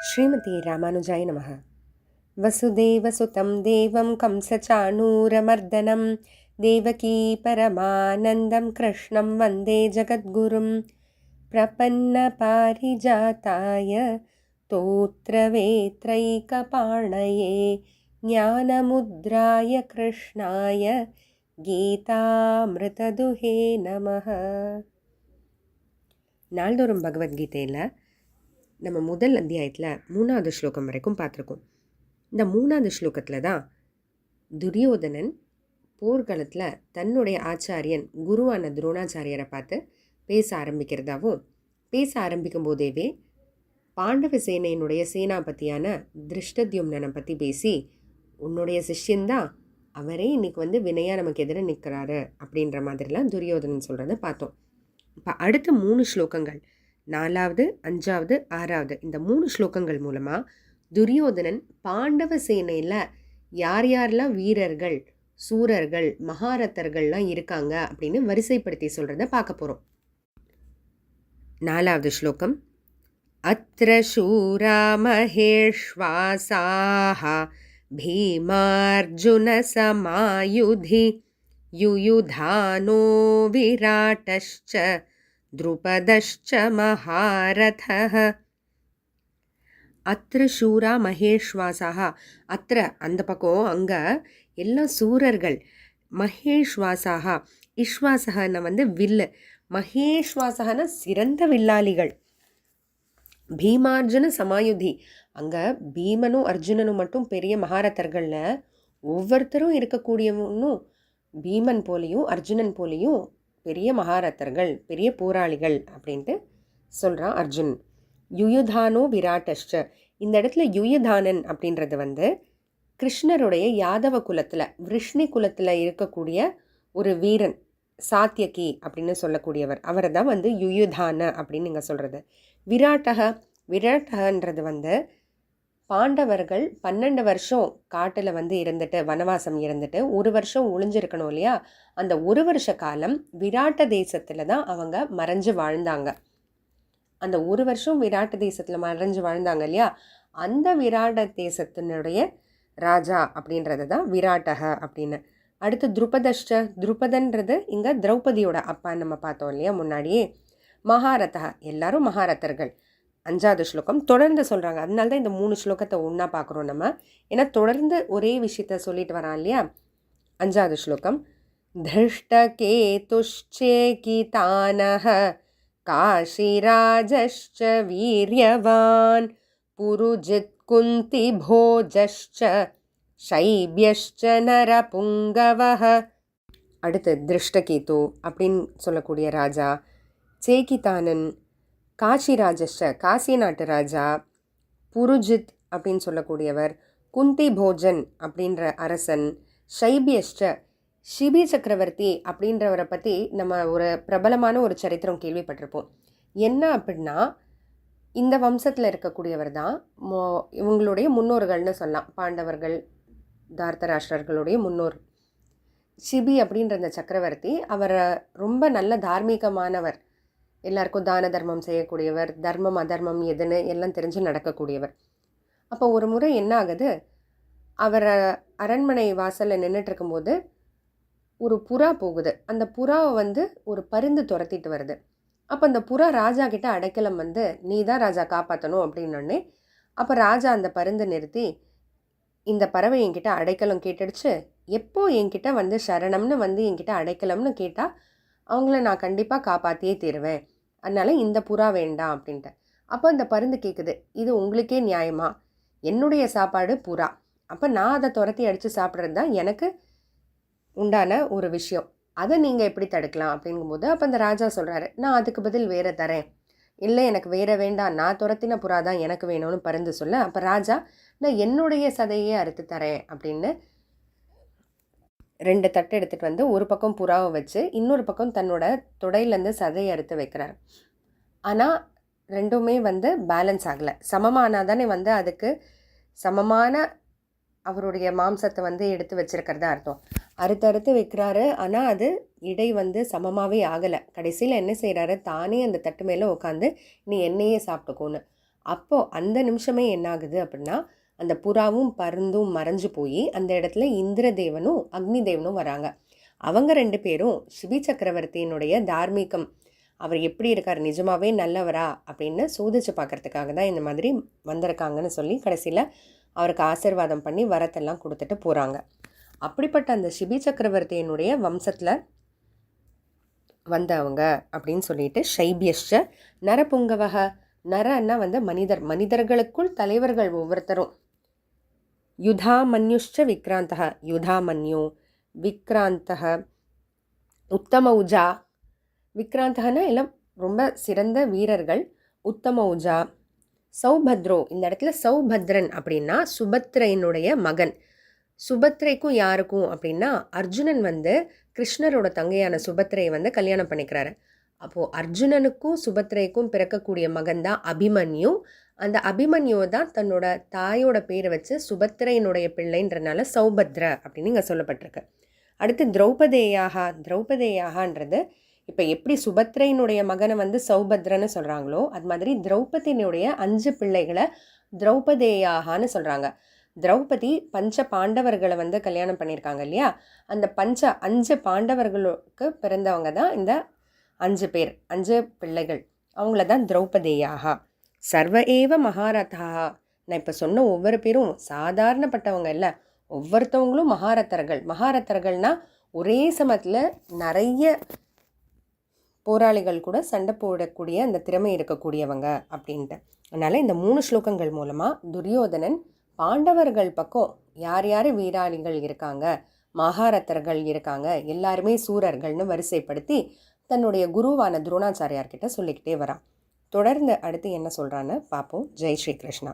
ஸ்ரீமதி ராமானுஜாய நமः. வசுதேவசுதம் தேவம் கம்சச்சாணூரமர்தனம் தேவகீ பரமானந்தம் கிருஷ்ணம் வந்தே ஜகத்குரும் பிரபன்ன பாரிஜாதாய தோத்ரவேத்ரைகபாணயே ஞானமுத்ராய கிருஷ்ணாய கீதாமிருததுஹே நமः. நாள்தோறும் பகவத்கீதையில் நம்ம முதல் அத்தியாயத்தில் 3வது ஸ்லோகம் வரைக்கும் பார்த்துருக்கோம். இந்த 3வது ஸ்லோகத்தில் தான் துரியோதனன் போர்க்களத்தில் தன்னுடைய ஆச்சாரியன் குருவான துரோணாச்சாரியரை பார்த்து பேச ஆரம்பிக்கிறதாவும், பேச ஆரம்பிக்கும் போதேவே பாண்டவ சேனையினுடைய சேனாபதியான திருஷ்டத்யும்னனை பற்றி பேசி, உன்னுடைய சிஷ்யன்தான், அவரே இன்னைக்கு வினையாக நமக்கு எதிர நிற்கிறாரு அப்படின்ற மாதிரிலாம் துரியோதனன் சொல்கிறத பார்த்தோம். இப்போ அடுத்த 3 ஸ்லோகங்கள், 4வது, 5வது, 6வது, இந்த 3 ஸ்லோகங்கள் மூலமாக துரியோதனன் பாண்டவ சேனையில் யார் யாரெல்லாம் வீரர்கள், சூரர்கள், மகாரத்தர்கள்லாம் இருக்காங்க அப்படின்னு வரிசைப்படுத்தி சொல்கிறத பார்க்க போகிறோம். 4வது ஸ்லோகம், அத்ர சூரா மகேஷ்வாசாஹ பீமார்ஜுன சமாயுதி யுயுதானோ விராட்டஷ்ச த்ருபதஷ்ச மகாரதஹ. அத்ர சூரா மகேஷ்வாசாக, அத்ர அந்த பக்கம், அங்கே எல்லாம் சூரர்கள். மகேஷ்வாசாக, இஷ்வாசகன வில்லு, மகேஷ்வாசகன சிறந்த வில்லாளிகள். பீமார்ஜுன சமாயுதி, அங்கே பீமனும் அர்ஜுனனும் மட்டும் பெரிய மகாரதர்களில் ஒவ்வொருத்தரும் இருக்கக்கூடியவனும் பீமன் போலையும் அர்ஜுனன் போலையும் பெரிய மகாரத்தர்கள், பெரிய போராளிகள் அப்படின்ட்டு சொல்கிறான் அர்ஜுன். யுயுதானோ விராட்டஷ்ச, இந்த இடத்துல யுயுதானன் அப்படின்றது கிருஷ்ணருடைய யாதவ குலத்தில், விருஷ்ணி குலத்தில் இருக்கக்கூடிய ஒரு வீரன், சாத்தியகி அப்படின்னு சொல்லக்கூடியவர். அவரை தான் யுயுதான அப்படின்னு நீங்கள் சொல்கிறது. விராட்டகன்றது பாண்டவர்கள் 12 வருஷம் காட்டில் இருந்துட்டு, வனவாசம் இருந்துட்டு 1 வருஷம் ஒளிஞ்சிருக்கணும் இல்லையா, அந்த 1 வருஷ காலம் விராட்ட தேசத்தில் தான் அவங்க மறைஞ்சு வாழ்ந்தாங்க. அந்த 1 வருஷம் விராட்ட தேசத்தில் மறைஞ்சு வாழ்ந்தாங்க இல்லையா, அந்த விராட்ட தேசத்தினுடைய ராஜா அப்படின்றது தான் விராட்டக அப்படின்னு. அடுத்து துருபதஷ்ட, துருபதன்றது இங்கே திரௌபதியோட அப்பா நம்ம பார்த்தோம் இல்லையா முன்னாடியே. மகாரதக, எல்லாரும் மகாரத்தர்கள். 5வது ஸ்லோகம் தொடர்ந்து சொல்கிறாங்க. அதனால தான் இந்த 3 ஸ்லோகத்தை ஒன்றா பார்க்குறோம் நம்ம. ஏன்னா தொடர்ந்து ஒரே விஷயத்த சொல்லிட்டு வரான் இல்லையா. 5வது ஸ்லோகம், திருஷ்டகேதுஷ்சேகிதானஹ காஷிராஜஷ்ச வீரியவான் புருஜித் குந்தி போஜஷ்ச சைப்யஷ்ச நரபுங்கவஹ. அடுத்து திருஷ்டகேது அப்படின்னு சொல்லக்கூடிய ராஜா, சேகிதானன், காஷிராஜஷ்ச காசி நாட்டு ராஜா, புருஜித் அப்படின்னு சொல்லக்கூடியவர், குந்தி போஜன் அப்படின்ற அரசன், ஷைபியஷ்ச ஷிபி சக்கரவர்த்தி அப்படின்றவரை பற்றி நம்ம ஒரு பிரபலமான ஒரு சரித்திரம் கேள்விப்பட்டிருப்போம். என்ன அப்படின்னா, இந்த வம்சத்தில் இருக்கக்கூடியவர் தான் இவங்களுடைய முன்னோர்கள்னு சொல்லலாம். பாண்டவர்கள், தார்த்தராஷ்டிரர்களுடைய முன்னோர். ஷிபி அப்படின்ற அந்த சக்கரவர்த்தி, அவர் ரொம்ப நல்ல தார்மீகமானவர், எல்லாருக்கும் தான தர்மம் செய்யக்கூடியவர், தர்மம் அதர்மம் எதுன்னு எல்லாம் தெரிஞ்சு நடக்கக்கூடியவர். அப்போ ஒரு முறை என்ன ஆகுது, அவர் அரண்மனை வாசலில் நின்றுட்டு இருக்கும்போது ஒரு புறா போகுது. அந்த புறாவை ஒரு பருந்து துரத்திட்டு வருது. அப்போ அந்த புறா ராஜா கிட்ட அடைக்கலம் நீ தான் ராஜா காப்பாற்றணும் அப்படின்னோடனே, அப்போ ராஜா அந்த பருந்து நிறுத்தி, இந்த பறவை என்கிட்ட அடைக்கலம் கேட்டுடுச்சு, எப்போ என்கிட்ட சரணம்னு என்கிட்ட அடைக்கலம்னு கேட்டால் அவங்கள நான் கண்டிப்பாக காப்பாற்றியே தீருவேன், அதனால் இந்த புறா வேண்டாம் அப்படின்ட்டு. அப்போ அந்த பருந்து கேட்குது, இது உங்களுக்கே நியாயமா? என்னுடைய சாப்பாடு புறா, அப்போ நான் அதை துரத்தி அடித்து சாப்பிட்றது தான் எனக்கு உண்டான ஒரு விஷயம், அதை நீங்கள் எப்படி தடுக்கலாம் அப்படிங்கும்போது, அப்போ அந்த ராஜா சொல்கிறாரு, நான் அதுக்கு பதில் வேறு தரேன். இல்லை, எனக்கு வேறு வேண்டாம், நான் துரத்தின புறா தான் எனக்கு வேணும்னு பருந்து சொல்ல, அப்போ ராஜா, நான் என்னுடைய சதையே அறுத்து தரேன் அப்படின்னு 2 தட்டு எடுத்துகிட்டு ஒரு பக்கம் புறாவை வச்சு இன்னொரு பக்கம் தன்னோட தொடையிலேருந்து சதையை அறுத்து வைக்கிறார். ஆனால் ரெண்டுமே பேலன்ஸ் ஆகலை. சமமானால் தானே அதுக்கு சமமான அவருடைய மாம்சத்தை எடுத்து வச்சிருக்கிறதா அர்த்தம். அறுத்து வைக்கிறாரு, ஆனால் அது இடை சமமாகவே ஆகலை. கடைசியில் என்ன செய்கிறாரு, தானே அந்த தட்டு மேலே உட்காந்து நீ என்னையே சாப்பிட்டுக்கோன்னு. அப்போது அந்த நிமிஷமே என்ன ஆகுது அப்படின்னா அந்த புறாவும் பருந்தும் மறைஞ்சு போய் அந்த இடத்துல இந்திரதேவனும் அக்னி தேவனும் வராங்க. அவங்க 2 பேரும் சிபி சக்கரவர்த்தியினுடைய தார்மீகம், அவர் எப்படி இருக்கார், நிஜமாவே நல்லவரா அப்படின்னு சோதிச்சு பார்க்கறதுக்காக தான் இந்த மாதிரி வந்திருக்காங்கன்னு சொல்லி கடைசியில் அவருக்கு ஆசீர்வாதம் பண்ணி வரத்தெல்லாம் கொடுத்துட்டு போகிறாங்க. அப்படிப்பட்ட அந்த சிபி சக்கரவர்த்தியினுடைய வம்சத்தில் வந்தவங்க அப்படின்னு சொல்லிட்டு சைபியஷ்ச நரபுங்கவக. நரன்னா மனிதர்களுக்குள் தலைவர்கள் ஒவ்வொருத்தரும். யுதாமன்யுஷ்ச விக்ராந்தக, யுதாமன்யு, விக்ராந்தக, உத்தமௌஜா. விக்ராந்தகன்னா எல்லாம் ரொம்ப சிறந்த வீரர்கள். உத்தமௌஜா, சௌபத்ரோ. இந்த இடத்துல சௌபத்ரன் அப்படின்னா சுபத்ரையினுடைய மகன். சுபத்ரைக்கும் யாருக்கும் அப்படின்னா அர்ஜுனன் கிருஷ்ணரோட தங்கையான சுபத்ரையை கல்யாணம் பண்ணிக்கிறாரு. அப்போது அர்ஜுனனுக்கும் சுபத்ரைக்கும் பிறக்கக்கூடிய மகன் தான் அபிமன்யு. அந்த அபிமன்யுவை தான் தன்னோட தாயோட பேரை வச்சு சுபத்ரையினுடைய பிள்ளைன்றனால சௌபத்ர அப்படின்னு இங்கே சொல்லப்பட்டிருக்கு. அடுத்து திரௌபதேயாகன்றது இப்போ எப்படி சுபத்ரையினுடைய மகனை சௌபத்ரன்னு சொல்கிறாங்களோ அது மாதிரி திரௌபதியினுடைய 5 பிள்ளைகளை திரௌபதேயாகான்னு சொல்கிறாங்க. திரௌபதி பஞ்ச பாண்டவர்களை கல்யாணம் பண்ணியிருக்காங்க இல்லையா, அந்த 5 பாண்டவர்களுக்கு பிறந்தவங்க தான் இந்த 5 பேர், 5 பிள்ளைகள். அவங்கள தான் திரௌபதேயாக. சர்வ ஏவ மகாரதா. நான் இப்போ சொன்ன ஒவ்வொரு பேரும் சாதாரணப்பட்டவங்க இல்லை, ஒவ்வொருத்தவங்களும் மகாரத்தர்கள். மகாரத்தர்கள்னால் ஒரே சமயத்தில் நிறைய போராளிகள் கூட சண்டை போடக்கூடிய அந்த திறமை இருக்கக்கூடியவங்க அப்படின்ட்டு. அதனால் இந்த 3 ஸ்லோகங்கள் மூலமாக துரியோதனன் பாண்டவர்கள் பக்கம் யார் யார் வீராளிகள் இருக்காங்க, மகாரத்தர்கள் இருக்காங்க, எல்லாருமே சூரர்கள்னு வரிசைப்படுத்தி தன்னுடைய குருவான துரோணாச்சாரியார்கிட்ட சொல்லிக்கிட்டே வரான். தொடர்ந்து அடுத்து என்ன சொல்கிறான்னு பார்ப்போம். ஜெய் ஸ்ரீ கிருஷ்ணா.